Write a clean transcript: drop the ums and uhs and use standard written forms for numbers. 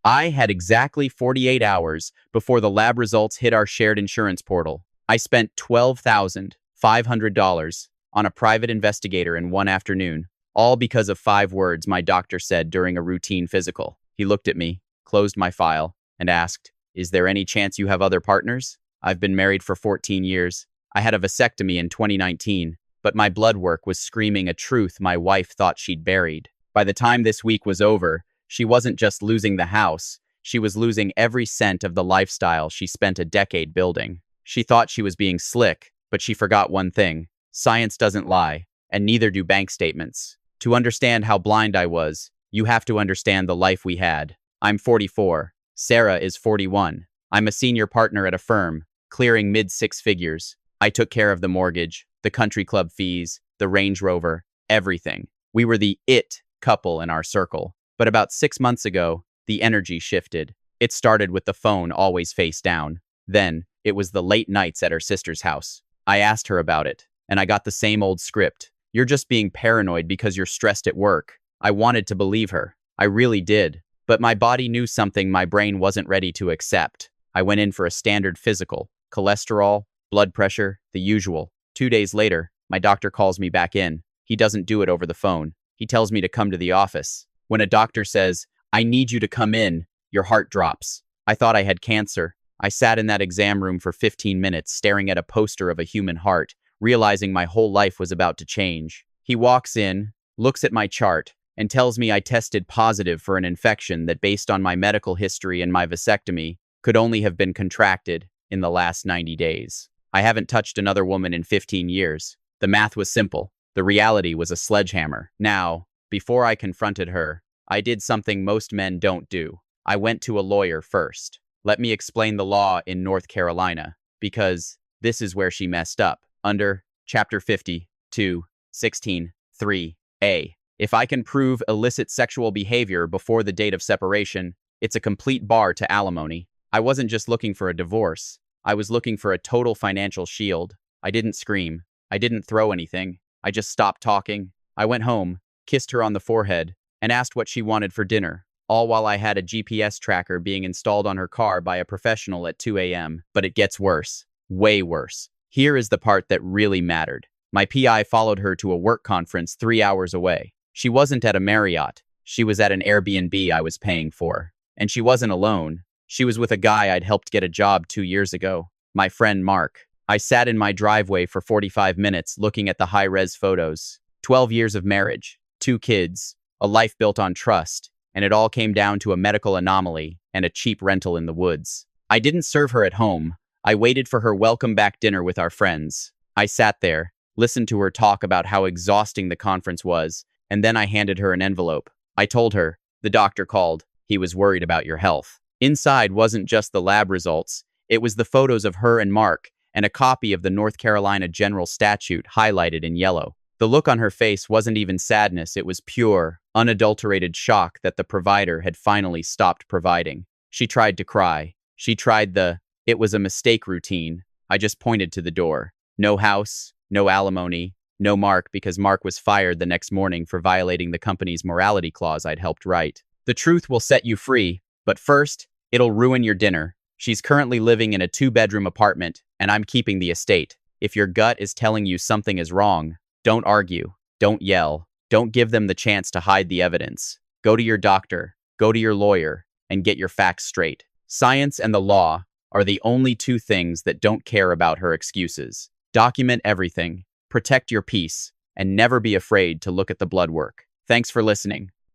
I had exactly 48 hours before the lab results hit our shared insurance portal. I spent $12,500 on a private investigator in one afternoon, all because of 5 words my doctor said during a routine physical. He looked at me, closed my file, and asked, "Is there any chance you have other partners? I've been married for 14 years. I had a vasectomy in 2019, but my blood work was screaming a truth my wife thought she'd buried. By the time this week was over, she wasn't just losing the house, she was losing every cent of the lifestyle she spent a decade building. She thought she was being slick, but she forgot one thing. Science doesn't lie, and neither do bank statements. To understand how blind I was, you have to understand the life we had. I'm 44. Sarah is 41. I'm a senior partner at a firm, clearing mid-6 figures. I took care of the mortgage, the country club fees, the Range Rover, everything. We were the it couple in our circle. But about 6 months ago, the energy shifted. It started with the phone always face down. Then, it was the late nights at her sister's house. I asked her about it, and I got the same old script. You're just being paranoid because you're stressed at work. I wanted to believe her. I really did. But my body knew something my brain wasn't ready to accept. I went in for a standard physical. Cholesterol, blood pressure, the usual. 2 days later, my doctor calls me back in. He doesn't do it over the phone. He tells me to come to the office. When a doctor says, "I need you to come in," your heart drops. I thought I had cancer. I sat in that exam room for 15 minutes staring at a poster of a human heart, realizing my whole life was about to change. He walks in, looks at my chart, and tells me I tested positive for an infection that, based on my medical history and my vasectomy, could only have been contracted in the last 90 days. I haven't touched another woman in 15 years. The math was simple. The reality was a sledgehammer. Now, before I confronted her, I did something most men don't do. I went to a lawyer first. Let me explain the law in North Carolina, because this is where she messed up. Under Chapter 52, 16, 3A. If I can prove illicit sexual behavior before the date of separation, it's a complete bar to alimony. I wasn't just looking for a divorce. I was looking for a total financial shield. I didn't scream. I didn't throw anything. I just stopped talking. I went home, kissed her on the forehead, and asked what she wanted for dinner, all while I had a GPS tracker being installed on her car by a professional at 2 a.m. But it gets worse. Way worse. Here is the part that really mattered. My PI followed her to a work conference 3 hours away. She wasn't at a Marriott. She was at an Airbnb I was paying for. And she wasn't alone. She was with a guy I'd helped get a job 2 years ago, my friend Mark. I sat in my driveway for 45 minutes looking at the high-res photos. 12 years of marriage, 2 kids, a life built on trust, and it all came down to a medical anomaly and a cheap rental in the woods. I didn't serve her at home. I waited for her welcome-back dinner with our friends. I sat there, listened to her talk about how exhausting the conference was, and then I handed her an envelope. I told her, "The doctor called. He was worried about your health." Inside wasn't just the lab results. It was the photos of her and Mark, and a copy of the North Carolina General Statute highlighted in yellow. The look on her face wasn't even sadness, it was pure, unadulterated shock that the provider had finally stopped providing. She tried to cry. She tried the, "it was a mistake" routine. I just pointed to the door. No house, no alimony, no Mark, because Mark was fired the next morning for violating the company's morality clause I'd helped write. The truth will set you free, but first, it'll ruin your dinner. She's currently living in a 2-bedroom apartment, and I'm keeping the estate. If your gut is telling you something is wrong, don't argue, don't yell, don't give them the chance to hide the evidence. Go to your doctor, go to your lawyer, and get your facts straight. Science and the law are the only 2 things that don't care about her excuses. Document everything, protect your peace, and never be afraid to look at the blood work. Thanks for listening.